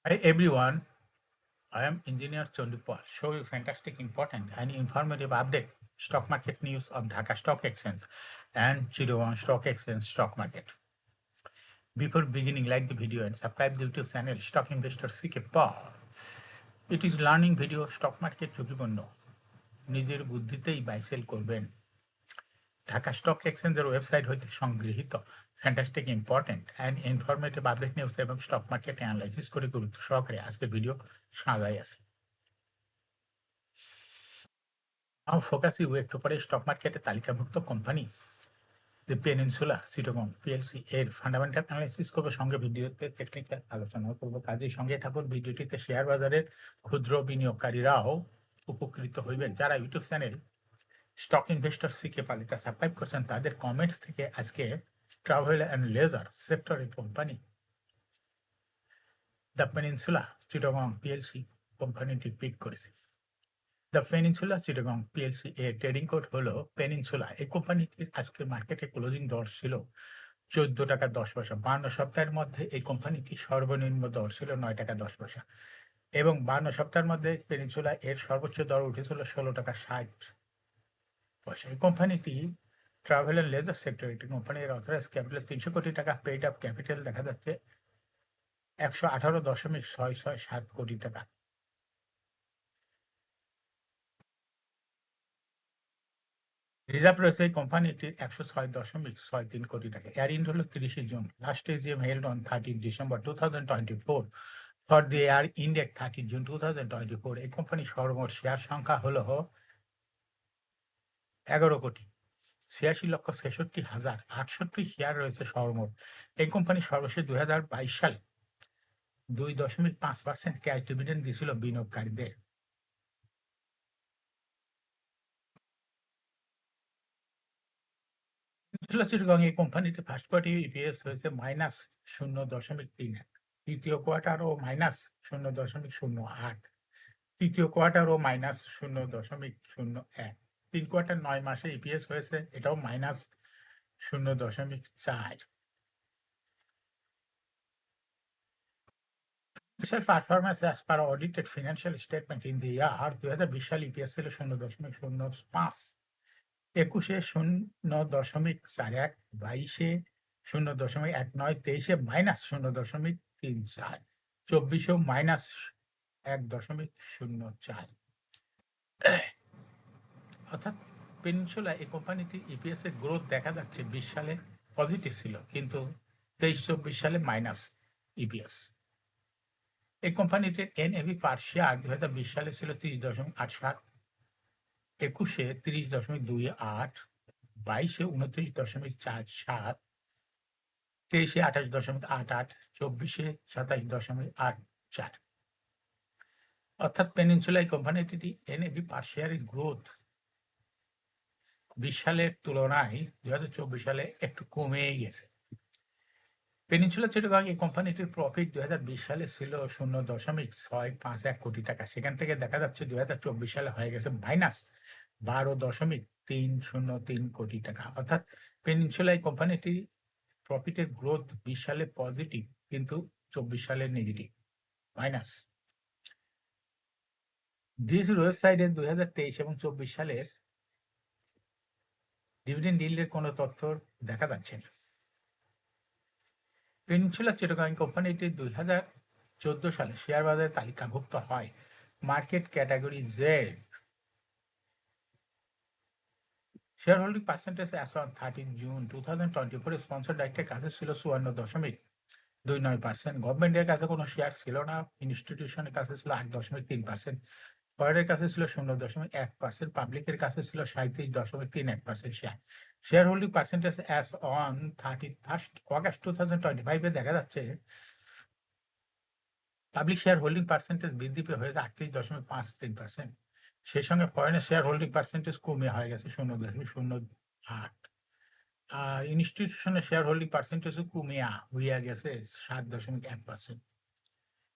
Hi everyone, I am Engineer Chondipal. Show you fantastic, important and informative update stock market news of Dhaka Stock Exchange and Chittagong Stock Exchange stock market. Before beginning, like the video and subscribe the YouTube channel Stock Investor CK Power. It is learning video stock market ঝুঁকিপূর্ণ নিজের বুদ্ধিতেই buy sell করবেন। Dhaka stock এক্সচেঞ্জের website হইতে সংগৃহীত fantastic important and informative update news এবং stock market analysis করে গুরুত্ব সহকারে আজকের ভিডিও সাজাই আছে। Now focus you একটু পরে স্টক মার্কেটে তালিকাভুক্ত company the peninsula Chittagong PLC এর ফান্ডামেন্টাল অ্যানালাইসিস করবো, সঙ্গে ভিডিওতে টেকনিক্যাল আলোচনা করবো। কাজেই সঙ্গে থাকুন। ভিডিওটিতে শেয়ার বাজারের ক্ষুদ্র বিনিয়োগকারীরাও উপকৃত হইবেন। যারা YouTube channel stock investor CK পালিটা সাবস্ক্রাইব করছেন তাদের কমেন্টস থেকে আজকে ট্রাভেল অ্যান্ড লেজার সেক্টরের company the Peninsula Chittagong PLC কোম্পানিটি পিক করেছি। দ্য পেনিনসুলা চিটাগং পিএলসি এর ট্রেডিং কোড হলো পেনিনসুলা। এই কোম্পানিটির আজকে মার্কেটে ক্লোজিং দর ছিল 14 টাকা 10 পয়সা। 52 সপ্তাহের মধ্যে এই কোম্পানিটি সর্বনিম্ন দর ছিল 9 টাকা 10 পয়সা এবং 52 সপ্তাহের মধ্যে পেনিনসুলা এর সর্বোচ্চ দর উঠেছিল 16 টাকা 60 পয়সা। এই কোম্পানিটি ট্রাভেল অ্যান্ড লেজার সেক্টর একটি কোম্পানির অথরাইজ ক্যাপিটাল 300 কোটি টাকা, পেইড আপ ক্যাপিটাল দেখা যাচ্ছে 118.667 কোটি টাকা। রিজার্ভ রয়েছে এই কোম্পানিটির 106.63 কোটি টাকা। এয়ার ইন্ড হলো 30 June. Last AGM held on 30 December 2024 for the air ইন্ড at 30 June 2024। এই কোম্পানির সর্বমোট শেয়ার সংখ্যা হলো 11,86,66,068 শেয়ার রয়েছে সর্বমোট। এই কোম্পানি সর্বশেষ 2022 সালে 2.5% ক্যাশ ডিভিডেন্ড দিয়েছিল বিনিয়োগকারীদের। চিটাগং এই কোম্পানিটি ফার্স্ট কোয়ার্টার ইপিএস হয়েছে -0.31, দ্বিতীয় কোয়ার্টারও -0.08, তৃতীয় কোয়ার্টারও -0.01, 3 কোয়ার্টার 9 মাসে ইপিএস হয়েছে এটাও -0.4। Financial performance as per audited financial statement in the year 2020 সালে ইপিএস ছিল 0.05, 21-এ 0.41, 22-এ 0.19, 23-এ -0.34, 24-এও -1.04। অর্থাৎ পেনিনসুলা এই কোম্পানিটির ইপিএস এর গ্রোথ দেখা যাচ্ছে 20 সালে পজিটিভ ছিল, কিন্তু 23-24 সালে মাইনাস ইপিএস। এই কোম্পানিটির এনএভি পার শেয়ার 2020 সালে ছিল 30.87, 21-এ 30.28, 22-এ 29.47, 23-এ 28.88, 24-এ 27.84। অর্থাৎ পেনিনসুলা এই কোম্পানিটি এনএভি পার শেয়ারের গ্রোথ 20 সালের তুলনায় 2024 সালে একটু কমেই গেছে। পেনিনসুলা চিটাগং এই কোম্পানিটির প্রফিট 2020 সালে ছিল 0.651 কোটি টাকা। সেখান থেকে দেখা যাচ্ছে 2024 সালে হয়ে গেছে -12.303 কোটি টাকা। অর্থাৎ পেনিনসুলা এই কোম্পানিটি প্রফিটের গ্রোথ 20 সালে পজিটিভ, কিন্তু 24 সালে নেগেটিভ, মাইনাস। ডিএসইর ওয়েবসাইটে 2023 এবং 24 সালের ডিভিডেন্ড ইল্ডের কোনো তথ্য দেখা যাচ্ছে না। পেনিনসুলা চিটাগং কোম্পানিটি 2014 সালে শেয়ার বাজারে তালিকাভুক্ত হয় market category Z. Share holding percentage as on 13 June 2024 sponsor ডাইরেক্টের কাছে ছিল 54.29%। গভর্নমেন্টের কাছে কোনো শেয়ার ছিল না। ইনস্টিটিউশনের কাছে ছিল 8.3%, ফরেনের কাছে ছিল 0.1%, পাবলিকের কাছে ছিল 37.31% share. Share holding percentage as on 31 August 2025 দেখা যাচ্ছে পাবলিক শেয়ার হোল্ডিং পার্সেন্টেজ বৃদ্ধি পেয়ে হয়েছে 38.53%। সেই সঙ্গে ফরেনের শেয়ার হোল্ডিং পার্সেন্টেজ কমে হয়ে গেছে 0.08। আর ইনস্টিটিউশনের শেয়ার হোল্ডিং পার্সেন্টেজও কমিয়া হইয়া গেছে 7.1%।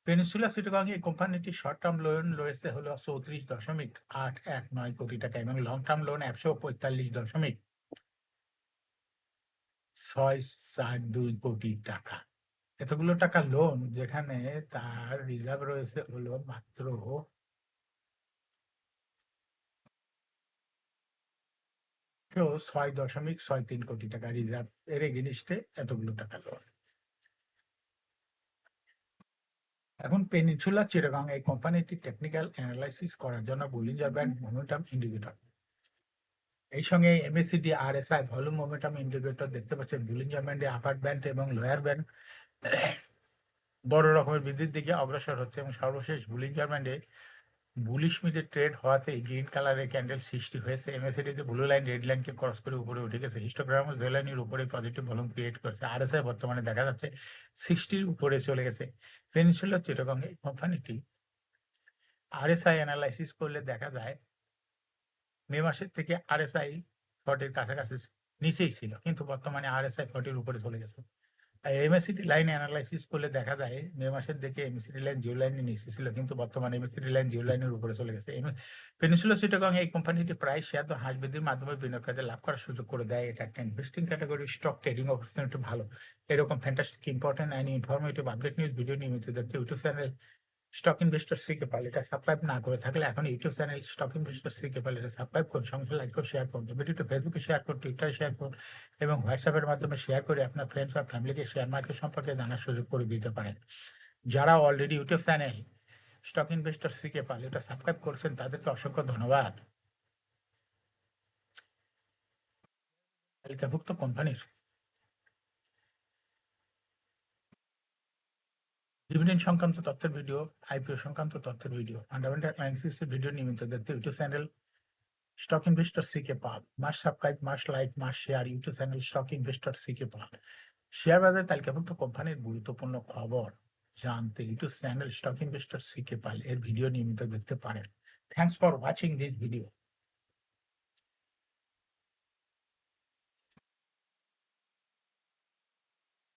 পেনিনসুলা চিটাগং এই কোম্পানিটির শর্ট টার্ম লোন রয়েছে হলো 34.819 কোটি টাকা এবং লং টার্ম লোন 145.642 কোটি টাকা। এতগুলো টাকা লোন যেখানে তার রিজার্ভ রয়েছে হলো মাত্র 6.63 কোটি টাকা রিজার্ভ, এর এগেনিস্টে এতগুলো টাকা লোন। এখন পেনিনসুলা চিটাগং এই কোম্পানিটি টেকনিক্যাল অ্যানালাইসিস করার জন্য বলিঞ্জার ব্যান্ড মোমেন্টাম ইন্ডিকেটর, এই সঙ্গে MACD RSI volume momentum indicator দেখতে পাচ্ছেন। বলিঞ্জার ব্যান্ডে আপার ব্যান্ড এবং লোয়ার ব্যান্ড বড় রকমের বৃদ্ধির দিকে অগ্রসর হচ্ছে এবং সর্বশেষ বুলিঞ্জার ব্যান্ডে বুলিশ মিডে ট্রেড হওয়াতে গ্রিন কালারের ক্যান্ডেল সৃষ্টি হয়েছে। এমএসিডিতে ব্লু লাইন রেড লাইনকে ক্রস করে উপরে উঠে গেছে। হিস্টোগ্রাম জে লাইনের উপরে পজিটিভ ভলিউম ক্রিয়েট করেছে। আরএসআই বর্তমানে দেখা যাচ্ছে 60-র উপরে চলে গেছে। পেনিনসুলা চিটাগং এই কোম্পানিটি আরএসআই অ্যানালাইসিস করলে দেখা যায় মে মাসের থেকে আরএসআই 40-র কাছাকাছি নিচেই ছিল, কিন্তু বর্তমানে আরএসআই 40-র উপরে চলে গেছে। আর এমএসিডি লাইন অ্যানালাইসিস করলে দেখা যায় মে মাসের দিকে এমএসিডি লাইন জিও লাইনের নিচে ছিল, কিন্তু বর্তমানে এমএসিডি লাইন জিও লাইনের উপরে চলে গেছে। পেনিনসুলা চিটাগং এই কোম্পানিটি প্রায় শেয়ার দর হ্রাস বৃদ্ধির মাধ্যমে বিনিয়োগকারীদের লাভ করার সুযোগ করে দেয়। এটা একটা investing category, stock trading opportunity ভালো। এরকম fantastic important and informative update news video নিয়মিত দেখতে YouTube channel stock investor CK Pal এটা সাবস্ক্রাইব না করে থাকলে এখন YouTube channel stock investor CK Pal এটা সাবস্ক্রাইব করুন, সঙ্গে লাইক করে শেয়ার করুন, ভিডিওটা ফেসবুকে শেয়ার করুন, টুইটারে শেয়ার করুন এবং হোয়াটসঅ্যাপের মাধ্যমে শেয়ার করে আপনার ফ্রেন্ডস বা ফ্যামিলিকে শেয়ার মার্কেট সম্পর্কে জানার সুযোগ করে দিতে পারেন। যারা already YouTube channel stock investor CK Pal এটা সাবস্ক্রাইব করছেন তাদেরকে অসংখ্য ধন্যবাদ। তালিকাভুক্ত কোম্পানির ডিভিডেন্ড সংক্রান্ত তথ্যের ভিডিও, আইপিও সংক্রান্ত তথ্যের ভিডিও, ফান্ডামেন্টাল অ্যানালিসিসের ভিডিও নিয়মিত দেখতে YouTube channel stock investor CK Pal must subscribe, must like, must share YouTube channel stock investor CK Pal. শেয়ার বাজারে তালিকাভুক্ত কোম্পানির গুরুত্বপূর্ণ খবর জানতে YouTube channel stock investor CK Pal এর ভিডিও নিয়মিত দেখতে পারেন। Thanks for watching this video.